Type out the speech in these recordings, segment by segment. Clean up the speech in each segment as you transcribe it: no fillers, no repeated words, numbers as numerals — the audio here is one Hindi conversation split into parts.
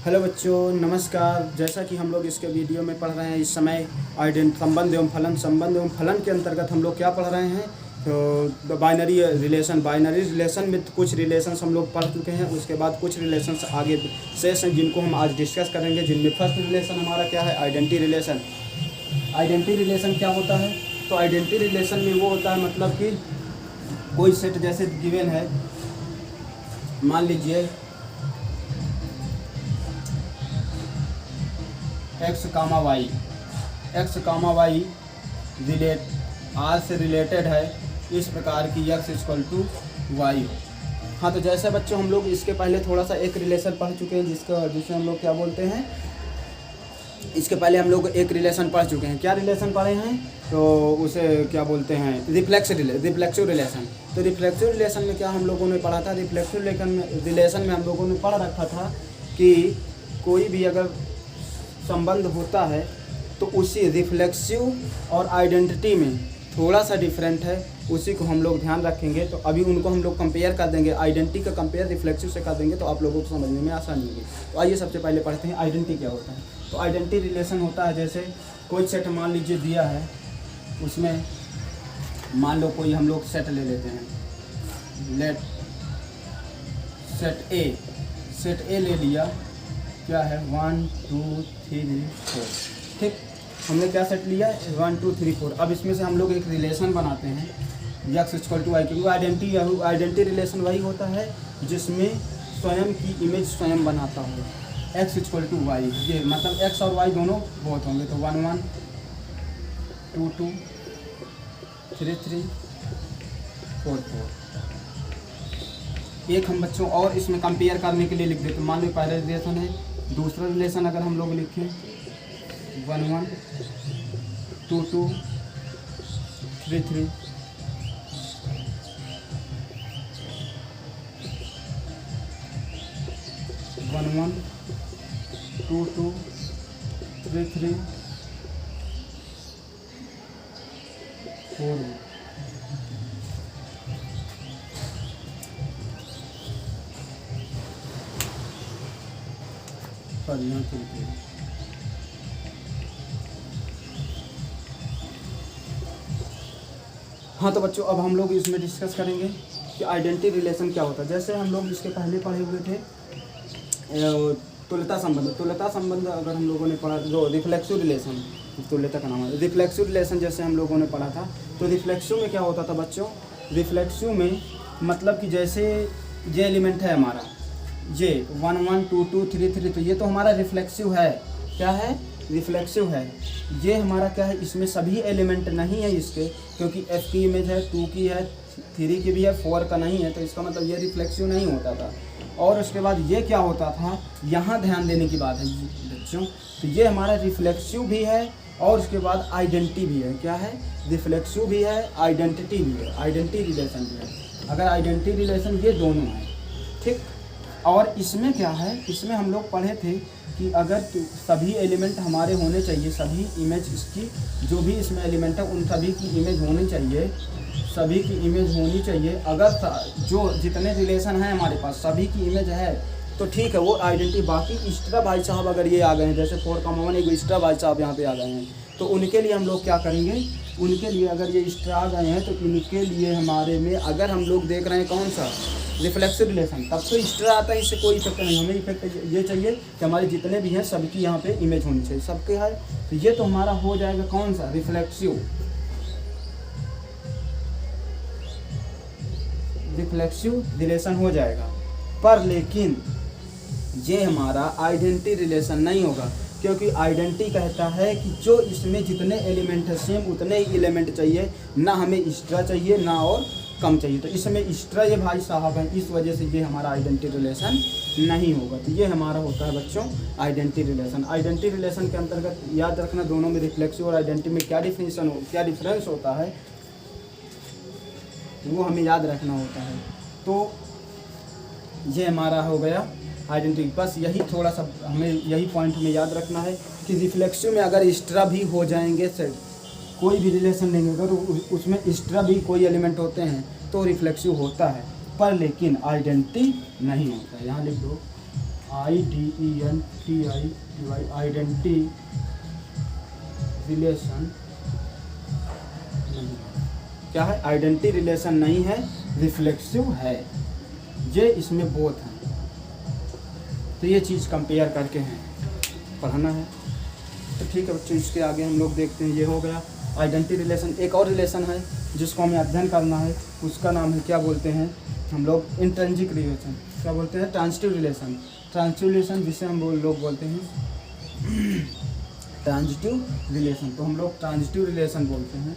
हेलो बच्चों, नमस्कार। जैसा कि हम लोग इसके वीडियो में पढ़ रहे हैं इस समय संबंध एवं फलन के अंतर्गत हम लोग क्या पढ़ रहे हैं, तो बाइनरी रिलेशन में कुछ रिलेशंस हम लोग पढ़ चुके हैं। उसके बाद कुछ रिलेशंस आगे शेष हैं जिनको हम आज डिस्कस करेंगे, जिनमें फर्स्ट रिलेशन हमारा क्या है, आइडेंटिटी रिलेशन। आइडेंटिटी रिलेशन क्या होता है? तो आइडेंटिटी रिलेशन में वो होता है मतलब कि कोई सेट जैसे गिवन है, मान लीजिए एक्स कामा वाई आर से रिलेटेड है इस प्रकार की एक्स इक्वल टू वाई। हाँ, तो जैसे बच्चों हम लोग इसके पहले थोड़ा सा एक रिलेशन पढ़ चुके हैं जिसे हम लोग क्या बोलते हैं, इसके पहले हम लोग एक रिलेशन पढ़ चुके हैं। क्या रिलेशन पढ़े हैं? तो उसे क्या बोलते हैं, रिफ्लेक्सिव रिलेशन। तो रिफ्लेक्सिव रिलेशन में क्या हम लोगों ने पढ़ा था? रिफ्लेक्सिव रिलेशन में हम लोगों ने पढ़ रखा था कि कोई भी अगर संबंध होता है तो उसी रिफ्लेक्सिव और आइडेंटिटी में थोड़ा सा डिफरेंट है, उसी को हम लोग ध्यान रखेंगे। तो अभी उनको हम लोग कंपेयर कर देंगे, आइडेंटिटी का कंपेयर रिफ्लेक्सिव से कर देंगे, तो आप लोगों को समझने में आसानी होगी। तो आइए सबसे पहले पढ़ते हैं आइडेंटिटी क्या होता है। तो आइडेंटिटी रिलेशन होता है जैसे कोई सेट मान लीजिए दिया है, उसमें मान लो कोई हम लोग सेट ले लेते हैं, सेट ए ले लिया, क्या है 1 2 3 4। ठीक, हमने क्या सेट लिया 1 2 3 4। अब इसमें से हम लोग एक रिलेशन बनाते हैं एक्स इक्वल टू वाई, क्योंकि आइडेंटिटी रिलेशन वही होता है जिसमें स्वयं की इमेज स्वयं बनाता हो। एक्स इक्वल टू वाई, ये मतलब एक्स और वाई दोनों बहुत होंगे, तो 1 1 2 2 3 3 4 4। एक हम बच्चों और इसमें कंपेयर करने के लिए लिख देते, मान लो पहला रिलेशन है, दूसरा रिलेशन अगर हम लोग लिखें 1 1 2 2 3 3 1 1 2 2 3 3 4। यहाँ चलते हैं। हाँ, तो बच्चों अब हम लोग इसमें डिस्कस करेंगे कि आइडेंटिटी रिलेशन क्या होता है। जैसे हम लोग इसके पहले पढ़े हुए थे तुल्यता संबंध अगर हम लोगों ने पढ़ा, जो रिफ्लेक्सिव रिलेशन, तुल्यता का नाम है रिफ्लेक्सिव रिलेशन, जैसे हम लोगों ने पढ़ा था। तो रिफ्लेक्सिव में क्या होता था बच्चों, रिफ्लेक्सिव में मतलब कि जैसे ये एलिमेंट है हमारा, ये 1 1 2 2 3 3, तो ये तो हमारा रिफ्लेक्सिव है। क्या है? रिफ्लेक्सिव है। ये हमारा क्या है, इसमें सभी एलिमेंट नहीं है इसके, क्योंकि f की इमेज है, 2 की है, 3 की भी है, 4 का नहीं है, तो इसका मतलब ये रिफ्लेक्सिव नहीं होता था। और उसके बाद ये क्या होता था, यहाँ ध्यान देने की बात है बच्चों, तो ये हमारा रिफ्लेक्सिव भी है और उसके बाद आइडेंटिटी भी है। क्या है? रिफ्लेक्सिव भी है, आइडेंटिटी भी है, आइडेंटिटी रिलेशन भी है। अगर आइडेंटिटी रिलेशन ये दोनों हैं, ठीक। और इसमें क्या है, इसमें हम लोग पढ़े थे कि अगर सभी एलिमेंट हमारे होने चाहिए, सभी इमेज इसकी जो भी इसमें एलिमेंट है उन सभी की इमेज होनी चाहिए, सभी की इमेज होनी चाहिए। अगर जो जितने रिलेशन हैं हमारे पास सभी की इमेज है तो ठीक है, वो आइडेंटिटी। बाकी एक्स्ट्रा भाई साहब अगर ये आ गए हैं, जैसे 4 का 1 एक एक्स्ट्रा भाई साहब यहाँ पे आ गए हैं, तो उनके लिए हम लोग क्या करेंगे, उनके लिए अगर ये एक्स्ट्रा आ गए हैं तो इनके लिए हमारे में अगर हम लोग देख रहे हैं कौन सा रिफ्लेक्सिव रिलेशन, तब तो एक्स्ट्रा आता है, इससे कोई इफेक्ट नहीं। हमें इफेक्ट ये चाहिए कि हमारे जितने भी हैं सबकी यहाँ पे इमेज होनी चाहिए, सबके है। तो ये तो हमारा हो जाएगा कौन सा, रिफ्लेक्सिव रिलेशन हो जाएगा। पर लेकिन ये हमारा आइडेंटिटी रिलेशन नहीं होगा, क्योंकि आइडेंटिटी कहता है कि जो इसमें जितने एलिमेंट है सेम उतने ही एलिमेंट चाहिए, ना हमें एक्स्ट्रा चाहिए ना और कम चाहिए। तो इसमें एक्स्ट्रा ये भाई साहब हैं, इस वजह से ये हमारा आइडेंटिटी रिलेशन नहीं होगा। तो ये हमारा होता है बच्चों आइडेंटिटी रिलेशन। आइडेंटिटी रिलेशन के अंतर्गत याद रखना दोनों में रिफ्लेक्सिव और आइडेंटिटी में क्या डिफरेंस होता है, वो हमें याद रखना होता है। तो ये हमारा हो गया आइडेंटिटी। बस यही थोड़ा सा हमें यही पॉइंट हमें याद रखना है कि रिफ्लेक्सिव में अगर एक्स्ट्रा भी हो जाएंगे, कोई भी रिलेशन लेंगे अगर उसमें एक्स्ट्रा भी कोई एलिमेंट होते हैं तो रिफ्लेक्सिव होता है, पर लेकिन आइडेंटिटी नहीं होता है। यहाँ लिख दो IDENTI आइडेंटिटी रिलेशन नहीं है। क्या है? आइडेंटिटी रिलेशन नहीं है, रिफ्लेक्सिव है। ये इसमें बोथ हैं। तो ये चीज़ कंपेयर करके हैं पढ़ना है। तो ठीक है बच्चों, इसके आगे हम लोग देखते हैं। ये हो गया आइडेंटिटी रिलेशन। एक और रिलेशन है जिसको हमें अध्ययन करना है, उसका नाम है, क्या बोलते हैं हम लोग, इंट्रिंसिक रिलेशन। क्या बोलते हैं? Transitive relation. ट्रांजिटिव रिलेशन जिसे हम लोग बोलते हैं ट्रांजिटिव रिलेशन। तो हम लोग ट्रांजिटिव रिलेशन बोलते हैं।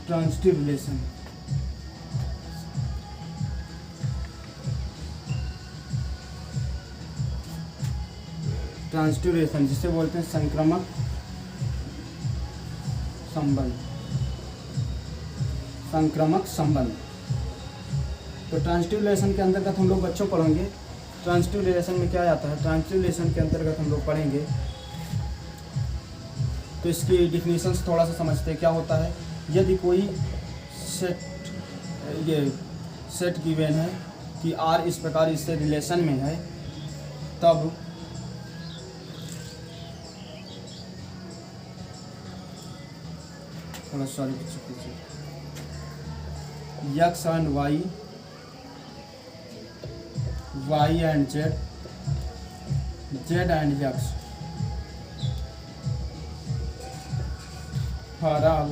Transitive relation. ट्रांजिटिव रिलेशन जिसे बोलते हैं संक्रामक संबंध। संक्रामक संबंध। तो ट्रांजिटिव रिलेशन के अंतर्गत हम लोग बच्चों पढ़ेंगे। ट्रांजिटिव रिलेशन में क्या आता है? ट्रांजिटिव रिलेशन के अंतर्गत हम लोग पढ़ेंगे। तो इसकी डिफिनीशंस थोड़ा सा समझते हैं। क्या होता है? यदि कोई सेट गिवन है कि R इस प्रकार इससे रिलेशन में है, तब थोड़ा sorry X and Y and Z and X for all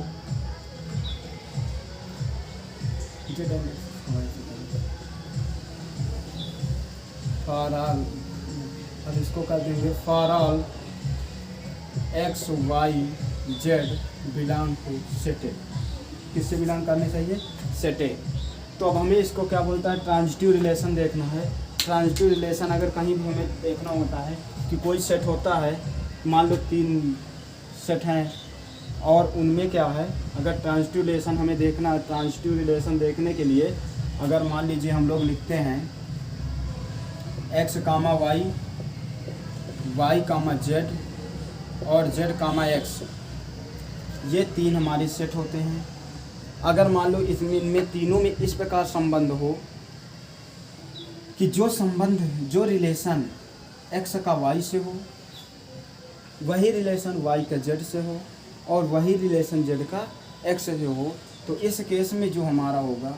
अब इसको कर देंगे for all X Y Z belong to set A. किससे बिलोंग करने चाहिए? Set A. तो अब हमें इसको क्या बोलता है? ट्रांजिटिव रिलेशन देखना है। ट्रांजिटिव रिलेशन अगर कहीं भी हमें देखना होता है कि कोई सेट होता है, मान लो 3 सेट हैं और उनमें क्या है, अगर ट्रांजिटिव रिलेशन हमें देखना है, ट्रांजिटिव रिलेशन देखने के लिए अगर मान लीजिए हम लोग लिखते हैं X, Y, Y, Z और Z, X, ये 3 हमारे सेट होते हैं। अगर मान लो इनमें तीनों में इस प्रकार संबंध हो कि जो रिलेशन X का Y से हो, वही रिलेशन Y का Z से हो और वही रिलेशन Z का X से हो, तो इस केस में जो हमारा होगा,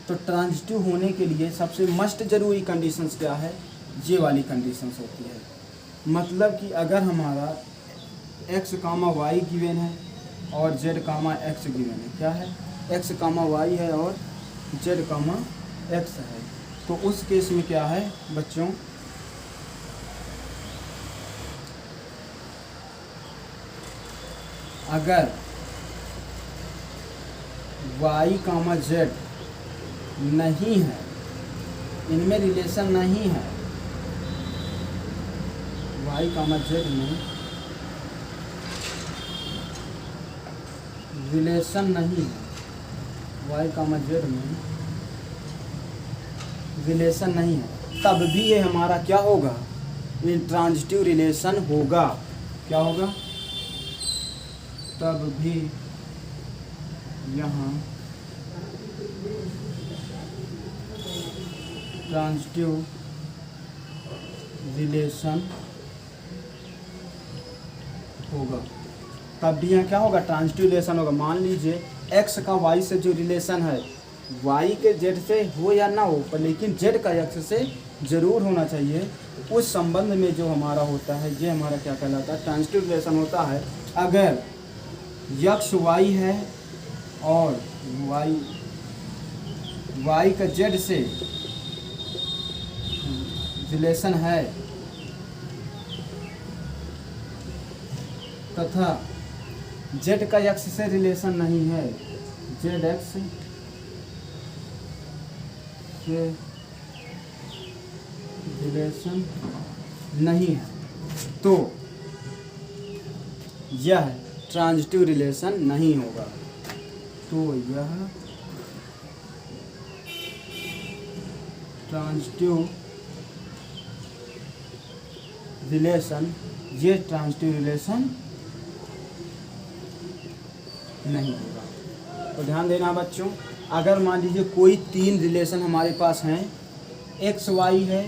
तो ट्रांजिटिव होने के लिए सबसे मस्ट जरूरी कंडीशंस क्या है? ये वाली कंडीशंस होती है। मतलब कि अगर हमारा X, Y गिवन है और Z, X गिवन है, क्या है? X, Y है और Z, X है, तो उस केस में क्या है बच्चों? अगर Y, Z नहीं है, इनमें रिलेशन नहीं है, Y, Z में रिलेशन नहीं है, Y, Z में रिलेशन नहीं है, तब भी ये हमारा क्या होगा? ट्रांजिटिव रिलेशन होगा। क्या होगा? तब भी यहाँ ट्रांजिटिव रिलेशन होगा। तब भी यहाँ क्या होगा? ट्रांजिटिव रिलेशन होगा। मान लीजिए X का Y से जो रिलेशन है, Y के Z से हो या ना हो, पर लेकिन Z का X से ज़रूर होना चाहिए। उस संबंध में जो हमारा होता है, ये हमारा क्या कहलाता है? ट्रांजिटिव रिलेशन होता है। अगर X Y है और Y का Z से रिलेशन है तथा Z का X से रिलेशन नहीं है, जेड एक्स से रिलेशन नहीं है तो यह ट्रांजिटिव रिलेशन नहीं होगा। तो यह ट्रांजिटिव रिलेशन, ये ट्रांजिटिव रिलेशन नहीं होगा। तो ध्यान देना बच्चों, अगर मान लीजिए कोई तीन रिलेशन हमारे पास हैं, एक्स वाई है,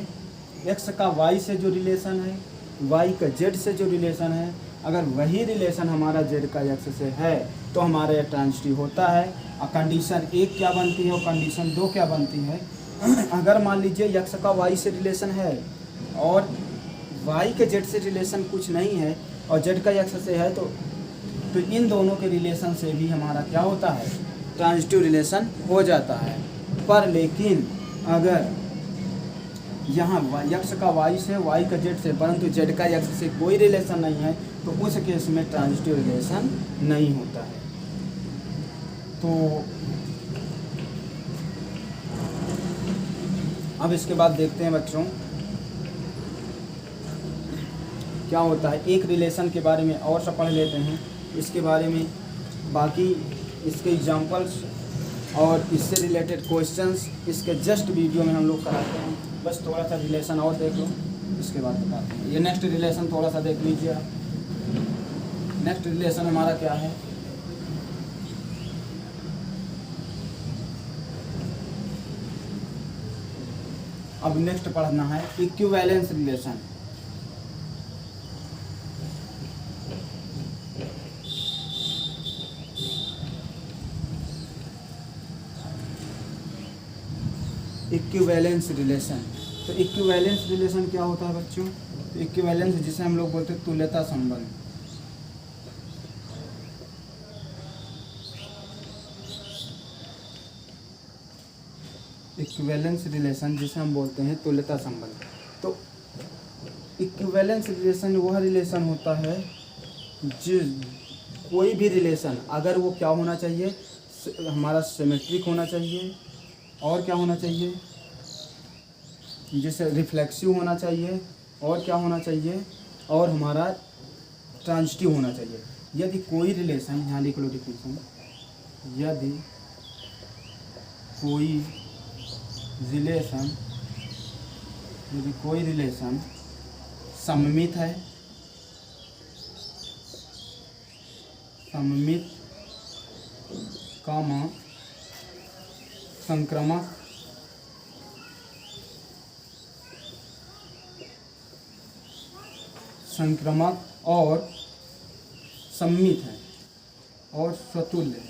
एक्स का वाई से जो रिलेशन है, वाई का जेड से जो रिलेशन है, अगर वही रिलेशन हमारा जेड का एक्स से है तो हमारा यह ट्रांजिटिव होता है। और कंडीशन एक क्या बनती है और कंडीशन दो क्या बनती है। अगर मान लीजिए एक्स का वाई से रिलेशन है और वाई के जेड से रिलेशन कुछ नहीं है और जेड का एक्स से है तो इन दोनों के रिलेशन से भी हमारा क्या होता है, ट्रांजिटिव रिलेशन हो जाता है। पर लेकिन अगर यहाँ एक्स का वाई से, वाई का जेड से, परंतु जेड का एक्स से कोई रिलेशन नहीं है तो उस केस में ट्रांजिटिव रिलेशन नहीं होता है। तो अब इसके बाद देखते हैं बच्चों क्या होता है। एक रिलेशन के बारे में और सब पढ़ लेते हैं, इसके बारे में बाकी इसके एग्जांपल्स और इससे रिलेटेड क्वेश्चंस इसके जस्ट वीडियो में हम लोग कराते हैं। बस थोड़ा सा रिलेशन और देख लो, इसके बाद बताते हैं। ये नेक्स्ट रिलेशन थोड़ा सा देख लीजिए आप। नेक्स्ट रिलेशन हमारा क्या है, अब नेक्स्ट पढ़ना है इक्विवेलेंस रिलेशन। इक्विवेलेंस रिलेशन, तो इक्विवेलेंस रिलेशन क्या होता है बच्चों, तो इक्विवेलेंस जिसे हम लोग बोलते हैं तुल्यता संबंध। इक्विवेलेंस रिलेशन जिसे हम बोलते हैं तुल्यता संबंध। तो इक्विवेलेंस रिलेशन वह रिलेशन होता है जिस कोई भी रिलेशन अगर वो क्या होना चाहिए, हमारा सिमेट्रिक होना चाहिए और क्या होना चाहिए, जैसे रिफ्लेक्सिव होना चाहिए और क्या होना चाहिए, और हमारा ट्रांजिटिव होना चाहिए। यदि कोई रिलेशन, यहाँ लिख लो डिफिनेशन, यदि कोई रिलेशन सममित है, सममित कामा संक्रामक और सम्मित है और स्वतुल्य है।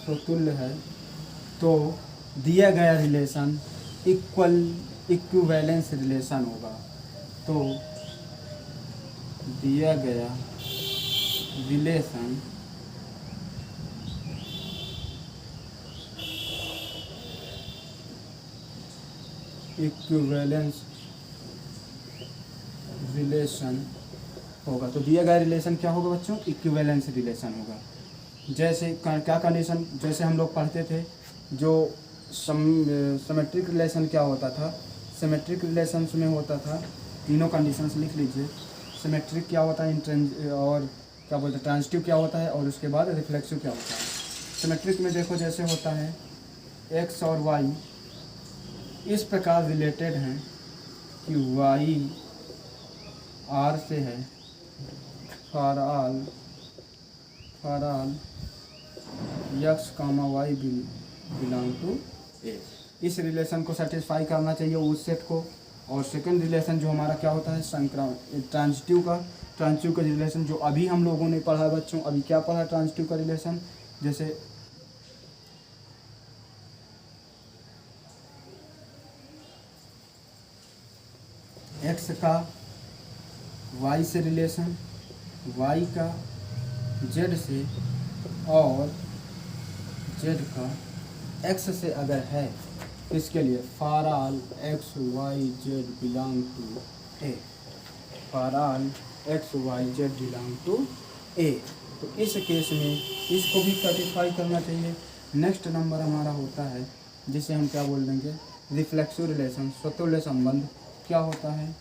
स्वतुल्य है तो दिया गया रिलेशन इक्विवेलेंस रिलेशन होगा। तो दिया गया रिलेशन इक्विवेलेंस रिलेशन होगा। तो दिया गया रिलेशन क्या होगा बच्चों, इक्विवेलेंस रिलेशन होगा। जैसे क्या कंडीशन, जैसे हम लोग पढ़ते थे जो सिमेट्रिक रिलेशन क्या होता था, सिमेट्रिक रिलेशंस में होता था तीनों कंडीशंस लिख लीजिए। सिमेट्रिक क्या होता है, और क्या बोलते हैं ट्रांजिटिव क्या होता है, और उसके बाद रिफ्लेक्सिव क्या होता है। सिमेट्रिक में देखो जैसे होता है एक्स और वाई इस प्रकार रिलेटेड हैं कि वाई आर से है for all X comma Y belong to A. इस रिलेशन को सेटिस्फाई करना चाहिए उस सेट को। और सेकंड रिलेशन जो हमारा क्या होता है ट्रांजिटिव का रिलेशन जो अभी हम लोगों ने पढ़ा बच्चों, अभी क्या पढ़ा ट्रांजिटिव का रिलेशन, जैसे एक्स का वाई से रिलेशन, वाई का जेड से और जेड का एक्स से अगर है, इसके लिए for all X Y Z belong to A. For all X Y Z belong to A. तो इस केस में इसको भी सेटिस्फाई करना चाहिए। नेक्स्ट नंबर हमारा होता है जिसे हम क्या बोल देंगे, रिफ्लेक्सिव रिलेशन, स्वतुल्य संबंध। क्या होता है,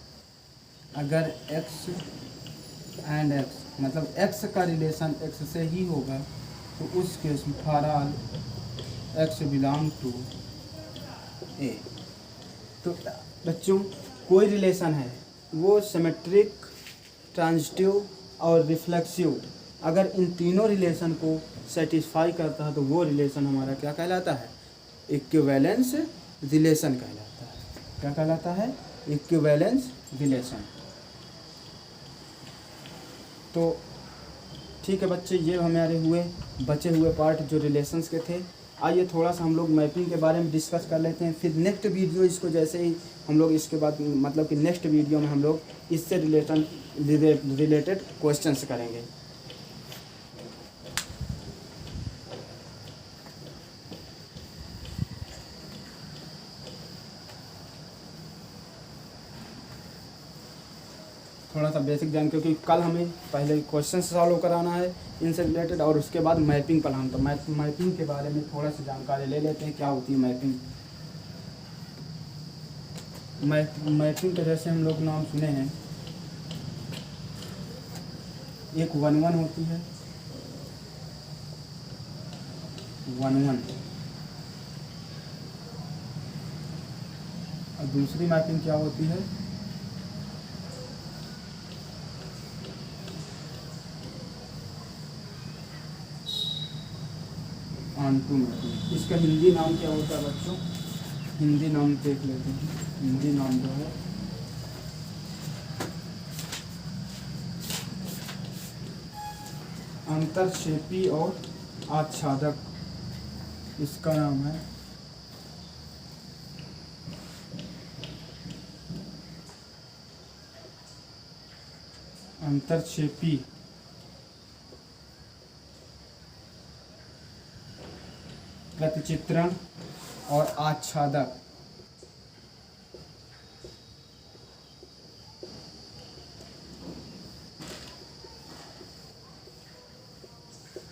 अगर x एंड x मतलब x का रिलेशन x से ही होगा तो उस केस में for all x belong to A. तो बच्चों कोई रिलेशन है वो सिमेट्रिक, ट्रांजिटिव और रिफ्लेक्सिव, अगर इन तीनों रिलेशन को सेटिस्फाई करता है तो वो रिलेशन हमारा क्या कहलाता है, इक्विवेलेंस रिलेशन कहलाता है। क्या कहलाता है, इक्विवेलेंस रिलेशन। तो ठीक है बच्चे, ये हमारे हुए बचे हुए पार्ट जो रिलेशंस के थे। आइए थोड़ा सा हम लोग मैपिंग के बारे में डिस्कस कर लेते हैं, फिर नेक्स्ट वीडियो इसको जैसे ही हम लोग इसके बाद मतलब कि नेक्स्ट वीडियो में हम लोग इससे रिलेटेड क्वेश्चंस करेंगे। थोड़ा सा बेसिक जान, क्योंकि कल हमें पहले क्वेश्चन सॉल्व कराना है इनसे रिलेटेड और उसके बाद मैपिंग पढ़ाना। तो मैपिंग के बारे में थोड़ा सा जानकारी ले लेते हैं, क्या होती है मैपिंग। मैपिंग के जैसे हम लोग नाम सुने हैं, एक 1-1 होती है, 1-1, और दूसरी मैपिंग क्या होती है, ऑनटू मैपिंग। इसका हिंदी नाम क्या होता है बच्चों, हिंदी नाम देख लेते हैं। हिंदी नाम जो है अंतरक्षेपी और आच्छादक, इसका नाम है अंतरक्षेपी प्रतिचित्रण और आच्छादक।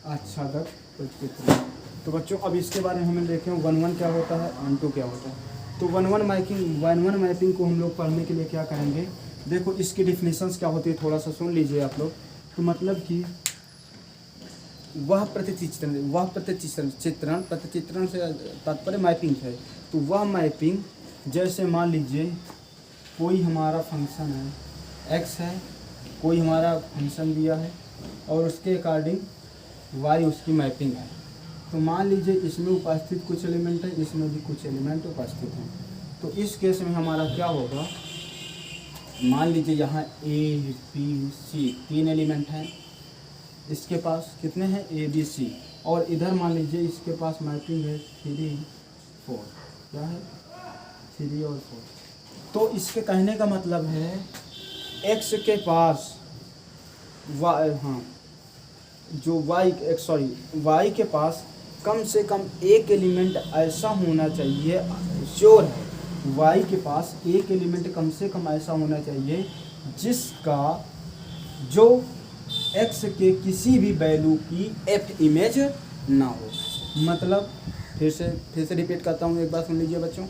आच्छादक प्रतिचित्रण। तो बच्चों अब इसके बारे में हमें देखें 1-1 क्या होता है, ऑनटू क्या होता है। तो 1-1 मैपिंग को हम लोग पढ़ने के लिए क्या करेंगे, देखो इसकी डिफिनीशंस क्या होती है थोड़ा सा सुन लीजिए आप लोग। तो मतलब कि वह प्रतिचित्रण से तात्पर्य मैपिंग है। तो वह मैपिंग, जैसे मान लीजिए कोई हमारा फंक्शन है x है, कोई हमारा फंक्शन दिया है और उसके अकॉर्डिंग y उसकी मैपिंग है। तो मान लीजिए इसमें उपस्थित कुछ एलिमेंट है, इसमें भी कुछ एलिमेंट उपस्थित हैं। तो इस केस में हमारा क्या होगा, मान लीजिए यहाँ a b c 3 एलिमेंट हैं, इसके पास कितने हैं a b c, और इधर मान लीजिए इसके पास मैपिंग है 3 4, क्या है 3 और 4। तो इसके कहने का मतलब है x के पास y के पास कम से कम एक एलिमेंट ऐसा होना चाहिए, श्योर है y के पास एक एलिमेंट कम से कम ऐसा होना चाहिए जिसका जो x के किसी भी वैल्यू की f इमेज ना हो। मतलब फिर से रिपीट करता हूँ, एक बार सुन लीजिए बच्चों।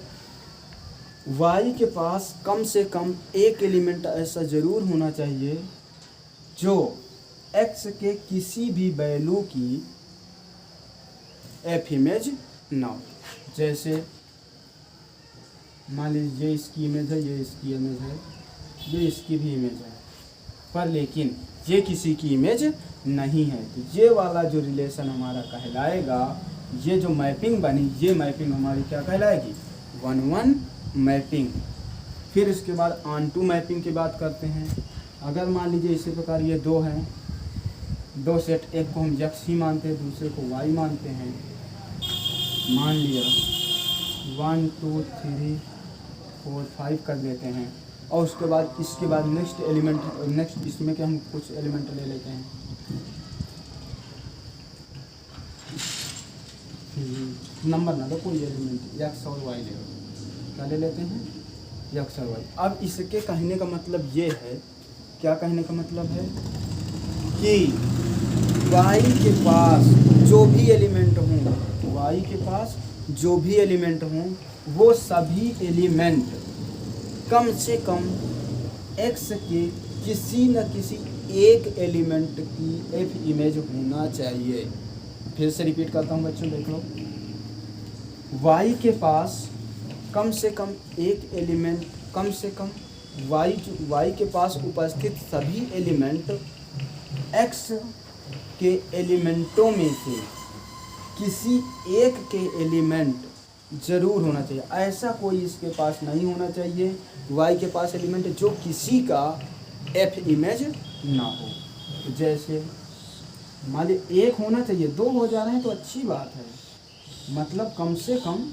y के पास कम से कम एक एलिमेंट ऐसा ज़रूर होना चाहिए जो x के किसी भी वैल्यू की f इमेज ना हो। जैसे मान लीजिए इसकी इमेज है, ये इसकी इमेज है, ये इसकी भी इमेज है, पर लेकिन ये किसी की इमेज नहीं है। तो ये वाला जो रिलेशन हमारा कहलाएगा, ये जो मैपिंग बनी, ये मैपिंग हमारी क्या कहलाएगी, 1-1 मैपिंग। फिर इसके बाद ऑनटू मैपिंग की बात करते हैं। अगर मान लीजिए इसी प्रकार ये दो हैं, दो सेट, एक को हम x ही मानते हैं, दूसरे को y मानते हैं। मान लिया 1 2 3 4 5 कर देते हैं, और उसके बाद इसके बाद नेक्स्ट इसमें के हम कुछ एलिमेंट ले लेते हैं। नंबर ना दो, कोई एलिमेंट x और y ले लो, क्या ले लेते हैं, x और y। अब इसके कहने का मतलब ये है क्या कहने का मतलब है कि y के पास जो भी एलिमेंट हों, y के पास जो भी एलिमेंट हों, वो सभी एलिमेंट कम से कम x के किसी न किसी एक एलिमेंट की f इमेज होना चाहिए। फिर से रिपीट करता हूँ बच्चों, देख लो, y के पास कम से कम एक एलिमेंट, कम से कम y के पास उपस्थित सभी एलिमेंट x के एलिमेंटों में से किसी एक के एलिमेंट ज़रूर होना चाहिए। ऐसा कोई इसके पास नहीं होना चाहिए y के पास एलिमेंट जो किसी का f इमेज ना हो। तो जैसे मान लीजिए एक होना चाहिए, दो हो जा रहे हैं तो अच्छी बात है, मतलब कम से कम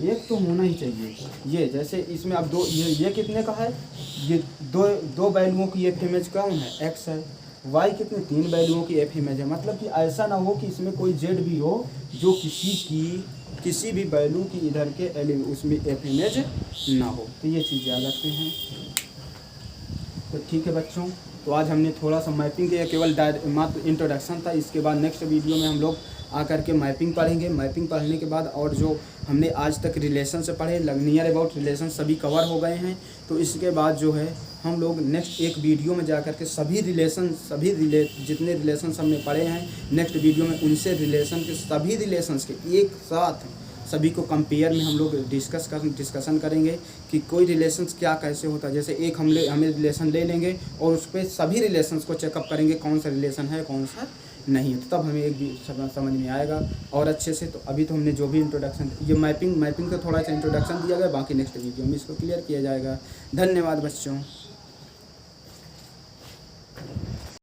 एक तो होना ही चाहिए। ये जैसे इसमें अब दो, ये कितने का है, ये दो वैल्यूओं की एफ इमेज कौन है, x है। y कितने, तीन वैल्यूओं की एफ इमेज है। मतलब कि ऐसा ना हो कि इसमें कोई z भी हो जो किसी भी वैल्यू की इधर के उसमें एफ इमेज ना हो। तो ये चीज़ याद रखते हैं। तो ठीक है बच्चों, तो आज हमने थोड़ा सा मैपिंग के, केवल मात्र इंट्रोडक्शन था। इसके बाद नेक्स्ट वीडियो में हम लोग आकर के मैपिंग पढ़ेंगे। मैपिंग पढ़ने के बाद और जो हमने आज तक रिलेशन से पढ़े, नियर अबाउट रिलेशन सभी कवर हो गए हैं। तो इसके बाद जो है हम लोग नेक्स्ट एक वीडियो में जाकर के जितने रिलेशन हमने पढ़े हैं, नेक्स्ट वीडियो में उनसे सभी रिलेशंस के एक साथ सभी को कंपेयर में हम लोग डिस्कशन करेंगे कि कोई रिलेशंस क्या कैसे होता है। जैसे एक हमें रिलेशन ले लेंगे और उस पर सभी रिलेशंस को चेकअप करेंगे, कौन सा रिलेशन है कौन सा नहीं है, तो तब हमें एक भी समझ में आएगा और अच्छे से। तो अभी तो हमने जो भी इंट्रोडक्शन, ये मैपिंग का थोड़ा सा इंट्रोडक्शन दिया गया, बाकी नेक्स्ट वीडियो में इसको क्लियर किया जाएगा। धन्यवाद बच्चों।